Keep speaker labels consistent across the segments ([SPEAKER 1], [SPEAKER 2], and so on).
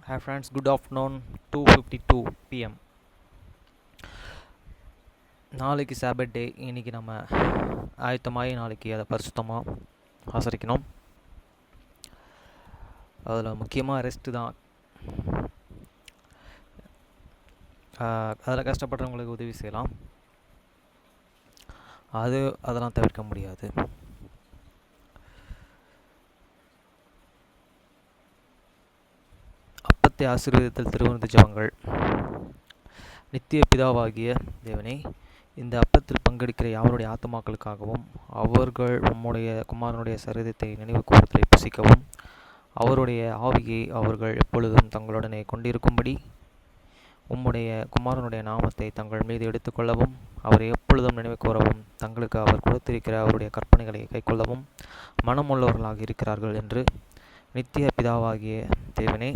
[SPEAKER 1] Hi friends, good afternoon. 2:52 p.m. நாளைக்கு சாபட் டே. இன்றைக்கி நம்ம ஆயத்தமாகி நாளைக்கு அதை பரிசுத்தமாக ஆசரிக்கணும். அதில் முக்கியமாக ரெஸ்ட்டு தான். அதில் கஷ்டப்படுறவங்களுக்கு உதவி செய்யலாம். அதெல்லாம் தவிர்க்க முடியாது. அப்பத்தை ஆசீர்வதித்தல் திருவிருந்து ஜெபங்கள். நித்திய பிதாவாகிய தேவனே, இந்த அப்பத்தில் பங்கெடுக்கிற யாவருடைய ஆத்துமாக்களுக்காகவும் அவர்கள் உம்முடைய குமாரனுடைய சரீரத்தை நினைவு கூறுதலை புசிக்கவும் அவருடைய ஆவியை அவர்கள் எப்பொழுதும் தங்களுடனே கொண்டிருக்கும்படி உம்முடைய குமாரனுடைய நாமத்தை தங்கள் மீது எடுத்துக்கொள்ளவும் அவரை எப்பொழுதும் நினைவு கூறவும் தங்களுக்கு அவர் கொடுத்திருக்கிற அவருடைய கற்பனைகளை கைக்கொள்ளவும் மனமுள்ளவர்களாக இருக்கிறார்கள் என்று நித்திய பிதாவாகிய தேவனே,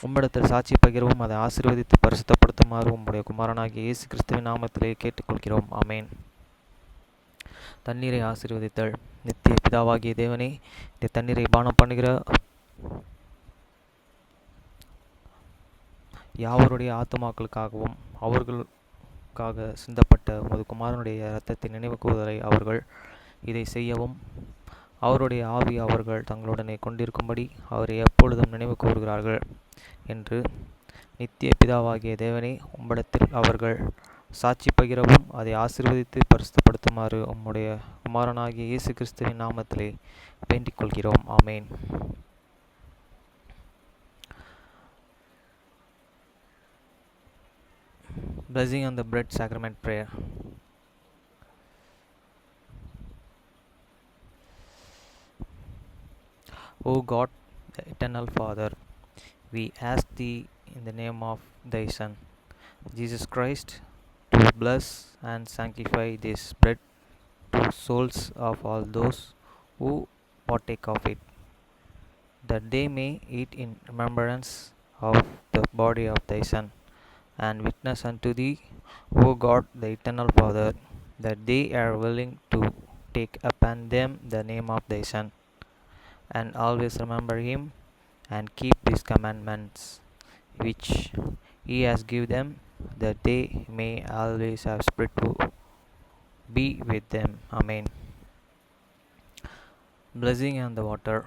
[SPEAKER 1] உம்மிடத்தில் சாட்சி பகிரவும் அதை ஆசீர்வதித்து பரிசுத்தப்படுத்துமாறு உம்முடைய குமாரனாகிய இயேசு கிறிஸ்துவின் நாமத்திலே கேட்டுக்கொள்கிறோம். ஆமேன். தண்ணீரை ஆசீர்வதித்தல். நித்திய பிதாவாகிய தேவனே, இந்த தண்ணீரை பானம் பண்ணுகிற யாவருடைய ஆத்துமாக்களுக்காகவும் அவர்களுக்காக சிந்தப்பட்ட உமது குமாரனுடைய இரத்தத்தின் நினைவு கூறுதலை அவர்கள் இதை செய்யவும் அவருடைய ஆவி அவர்கள் தங்களுடனே கொண்டிருக்கும்படி அவரை எப்பொழுதும் நினைவு கூறுகிறார்கள் என்று நித்திய பிதாவாகிய தேவனே, உம்மிடத்தில் அவர்கள் சாட்சி பகிரவும் அதை ஆசீர்வதித்து பரிசுத்தப்படுத்துமாறு உம்முடைய குமாரனாகிய இயேசு கிறிஸ்துவின் நாமத்திலே வேண்டிக் கொள்கிறோம். ஆமேன். Blessing on the bread sacrament prayer. O God, the eternal Father, we ask thee in the name of thy Son, Jesus Christ, to bless and sanctify this bread to souls of all those who partake of it, that they may eat in remembrance of the body of thy Son, and witness unto thee, O God, the eternal Father, that they are willing to take upon them the name of thy Son, and always remember him, and keep his commandments, which he has given them, that they may always have spirit to be with them. Amen. Blessing on the water.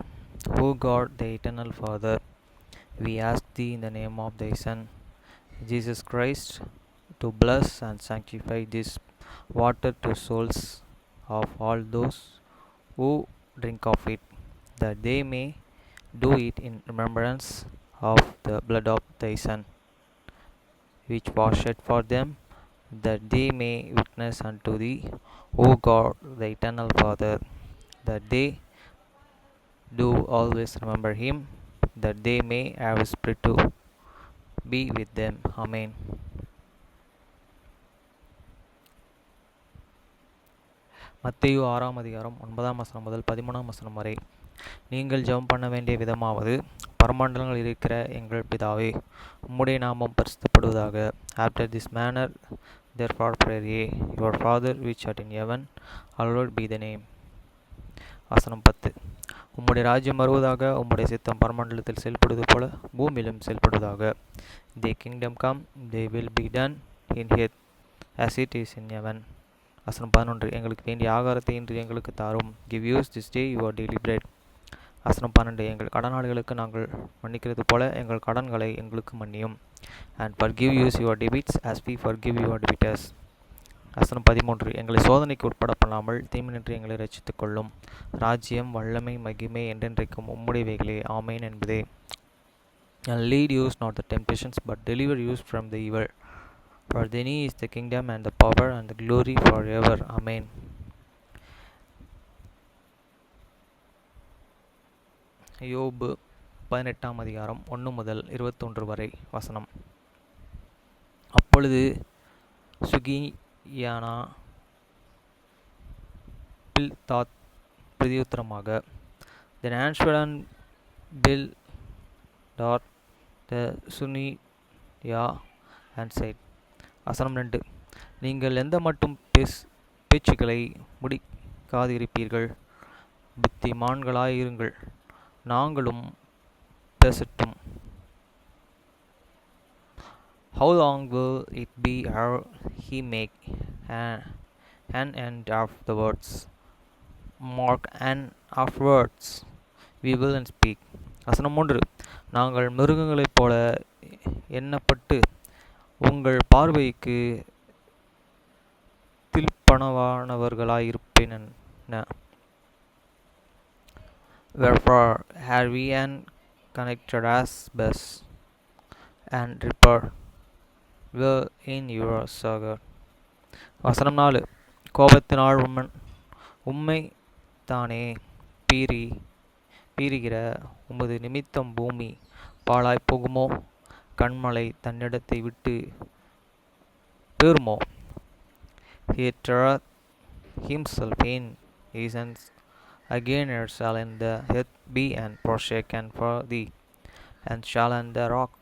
[SPEAKER 1] O God, the eternal Father, we ask thee in the name of thy Son, Jesus Christ, to bless and sanctify this water to souls of all those who drink of it, that they may do it in remembrance of the blood of thy Son, which was shed for them, that they may witness unto thee, O God, the eternal Father, that they do always remember him, that they may have a spirit to be with them. Amen. மத்தேயு 6 அதிகாரம் 9 முதல் 13 வரை. நீங்கள் ஜெபம் பண்ண வேண்டிய விதமாவது, பரமண்டலங்கள் இருக்கிற எங்கள் பிதாவே, உம்முடைய நாமம் பரிசுத்தப்படுவதாக. After this manner therefore pray, your Father which art in heaven, hallowed be the name. வசனம் 10. உம்முடைய ராஜ்யம் வருவதாக, உம்முடைய சித்தம் பரமண்டலத்தில் செயல்படுவது போல பூமியிலும் செயல்படுவதாக. தி kingdom come, they will be done in earth as it is in heaven. வசனம் 11. எங்களுக்கு வேண்டிய ஆகாரத்தை இன்று எங்களுக்கு தாரும். Give use this day your daily bread. வசனம் 12. எங்கள் கடனாளிகளுக்கு நாங்கள் மன்னிக்கிறது போல எங்கள் கடன்களை எங்களுக்கு மன்னியும். And forgive us your debts as we forgive your debtors. வசனம் 13. எங்களை சோதனைக்கு உட்பட பண்ணாமல் தீமையின்றி எங்களை ரட்சித்துக் கொள்ளும். ராஜ்யம், வல்லமை, மகிமை என்றென்றைக்கும் உம்முடையவைகளே. ஆமேன் என்பதே. And lead us not the temptations, but deliver us from the evil. For thine is the kingdom and the power and the glory forever. Amen. யோபு 18 அதிகாரம் 1 முதல் 21 வரை வசனம். அப்பொழுது சுகியானா பில்தாத் பிரதியுத்தரமாக, Then answered and Bildad the Shunammite and said. வசனம் 2. நீங்கள் எந்த மட்டும் பேச்சுக்களை முடிக்காதிருப்பீர்கள்? புத்திமான்களாயிருங்கள், நாங்களும் பேசட்டும். How long will it be ere he make an end of the words? Mark an afterwards we will and speak. வசனம் 3. நாங்கள் மிருகங்களைப் போல எண்ணப்பட்டு உங்கள் பார்வைக்கு தில்பனவானவர்களாயிருப்பேன. Wherefore had we an connected as best and repair will in your saga. வசனம் 4. கோபத்தினால் உம்மை தானே பீறுகிற உமது நிமித்தம் பூமி பாழாய்ப் போகுமோ? கண்மலை தன்னிடத்தை விட்டு பேருமோ? He teareth himself in essence again shall in the earth be and forsaken for thee, and shall and the rock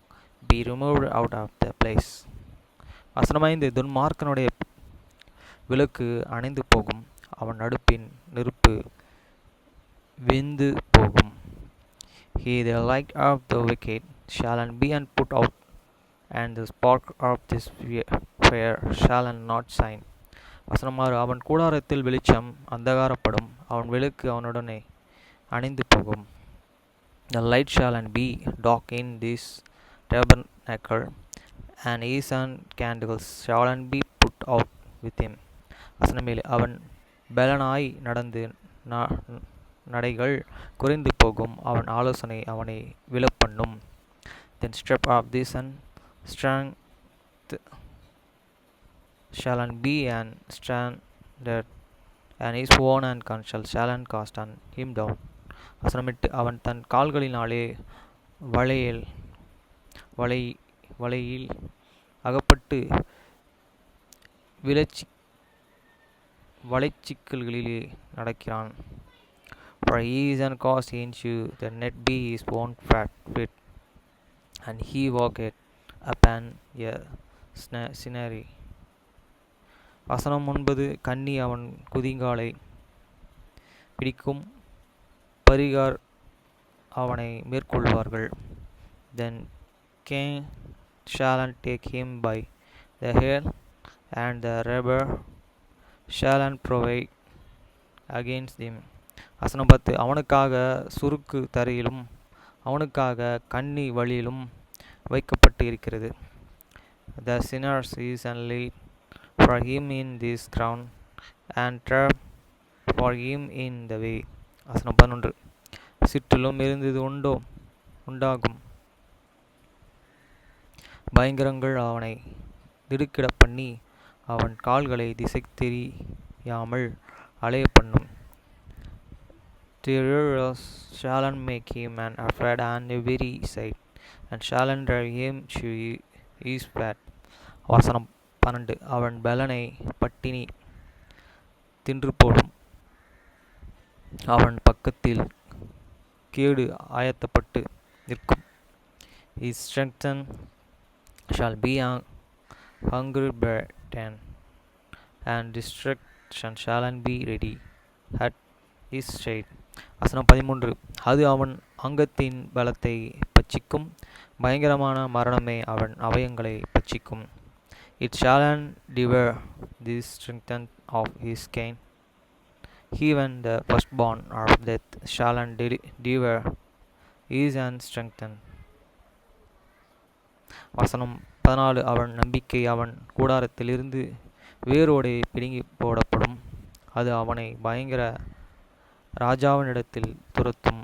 [SPEAKER 1] be removed out of the place. வசனம் 5. துன்மார்க்கனுடைய விளக்கு அணைந்து போகும், அவன் அடுப்பின் நெருப்பு வெந்து போகும். He the light of the wicked shall and be and put out, and the spark of this fire shall and not shine. வசனம் 6. அவன் கூடாரத்தில் வெளிச்சம் அந்தகாரப்படும், அவன் விளக்கு அவனுடனே அணைந்து போகும். The light shall and be dark in this tabernacle, and his candles shall and be put out with him. வசனம் 7. அவன் பெலனாய் நடந்து நடைகள் குறைந்து போகும், அவன் ஆலோசனை அவனை விழப்பண்ணும். Then step of this and strength shall and be and standard, and his own and counsel shall and cast on him down. வசனம் 8. அவன் தன் கால்களினாலே வலையில் அகப்பட்டு வலைச்சிக்கல்களிலே நடக்கிறான். For he is and cast into the net be his own feet, and he walketh upon a snare. வசனம் 9. கன்னி அவன் குதிங்காலை பிடிக்கும், பரிகார் அவனை மேற்கொள்வார்கள். Then king shall and take him by the hair, and the robber shall and provide against him. வசனம் 10. அவனுக்காக சுருக்கு தரையிலும் அவனுக்காக கன்னி வழியிலும் வைக்கப்பட்டு இருக்கிறது. The sinners is and laid for him in this ground, and trap for him in the way. வசனம் 11. சிற்றிலும் இருந்தது உண்டாகும், பயங்கரங்கள் அவனை திடுக்கிட பண்ணி அவன் கால்களை திசை தெரியாமல் அலைய பண்ணும். Terrors shall and make him an afraid on every side, and shall and drive him to his flat. வசனம் 12. அவன் பலனை பட்டினி தின்று போடும், அவன் பக்கத்தில் கேடு ஆயத்தப்பட்டு நிற்கும். His strength shall be hungry burden, and destruction shall and be ready at his shade. வசனம் 13. அது அவன் அங்கத்தின் பலத்தை பட்சிக்கும், பயங்கரமான மரணமே அவன் அவயங்களை பட்சிக்கும். It shall and devour the strength of his skin, even the firstborn of death shall and devour his and strengthen. வசனம் 14. அவன் நம்பிக்கை அவன் கூடாரத்திலிருந்து வேரோடே பிடுங்கி போடப்படும், அது அவனை பயங்கர ராஜாவினிடத்தில் துரத்தும்.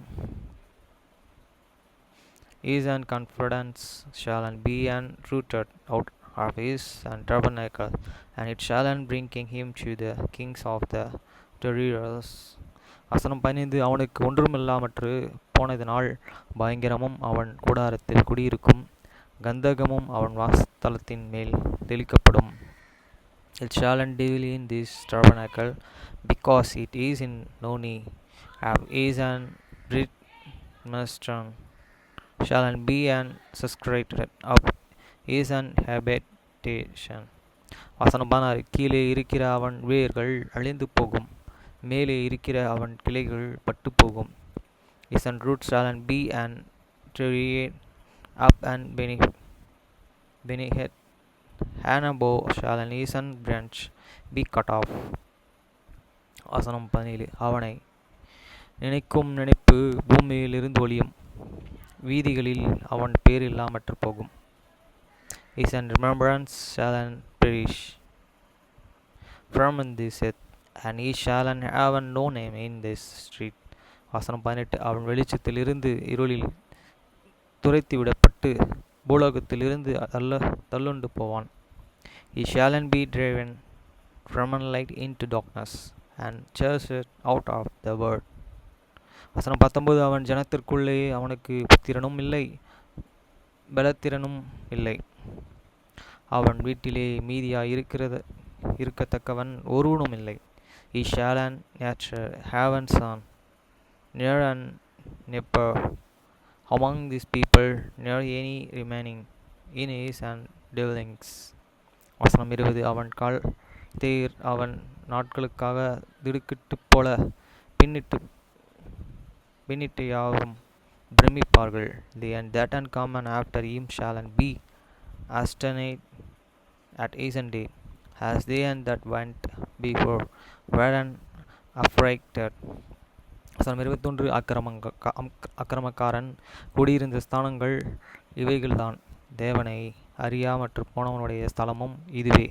[SPEAKER 1] His and confidence shall and be and rooted out of his and tabernacle, and it shall and bring him to the kings of the terrors. வசனம் 15. அவனுக்கு ஒன்றுமில்லாமற்று போனதினால் பயங்கரமும் அவன் கூடாரத்தில் குடியிருக்கும், கந்தகமும் அவன் வாசஸ்தலத்தின் மேல் தெளிக்கப்படும். It shall and dwell in this tabernacle, because it is in no need of his and Britmastron shall and be and suscribed of his and habitation. வசனம் 16. கீழே இருக்கிற அவன் வேர்கள் அழிந்து போகும், மேலே இருக்கிற அவன் கிளைகள் பட்டு போகும். His and roots shall and be and tree up and beneath Hannabo shall an eastern branch be cut off. வசனம் 17. அவனை நினைக்கும் நினைப்பு பூமியில் இருந்து ஒளியும், வீதிகளில் அவன் பேர் இல்லாமற்று போகும். His remembrance shall perish from in this earth, and he shall have no name in this street. வசனம் 18. அவன் வெளிச்சத்தில் இருந்து இருளில் துரைத்து விடப்பட்டு பூலோகத்திலிருந்து தள்ளுண்டு போவான். He shall be driven from light into darkness, and chased out of the world. வசனம் 19. அவன் ஜனத்திற்குள்ளே அவனுக்கு புத்திரனும் இல்லை, பலத்திரனும் இல்லை. அவன் வீட்டிலே மீதியாய் இருக்கத்தக்கவன் ஒருவனும் இல்லை. He shall have a son, near and never among these people, near any remaining in his and dwellings. வசனம் 20. அவன் கால்தேர் அவன் நாட்களுக்காக திடுக்கிட்டு போல பின்னிட்டு யாவும் பிரமிப்பார்கள். The and that and come and after him shall and be astonished at his day, as they and that went before were and affrighted. வசனம் 21. அக்கிரமக்காரன் குடியிருந்த ஸ்தானங்கள் இவைகள்தான், தேவனை அறியாமற்று போனவனுடைய ஸ்தலமும் இதுவே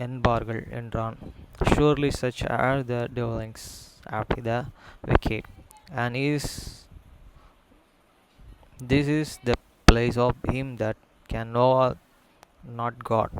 [SPEAKER 1] என்பார்கள் என்றான். Surely such are the dwellings after the wicked, and this is the place of him that can know not God.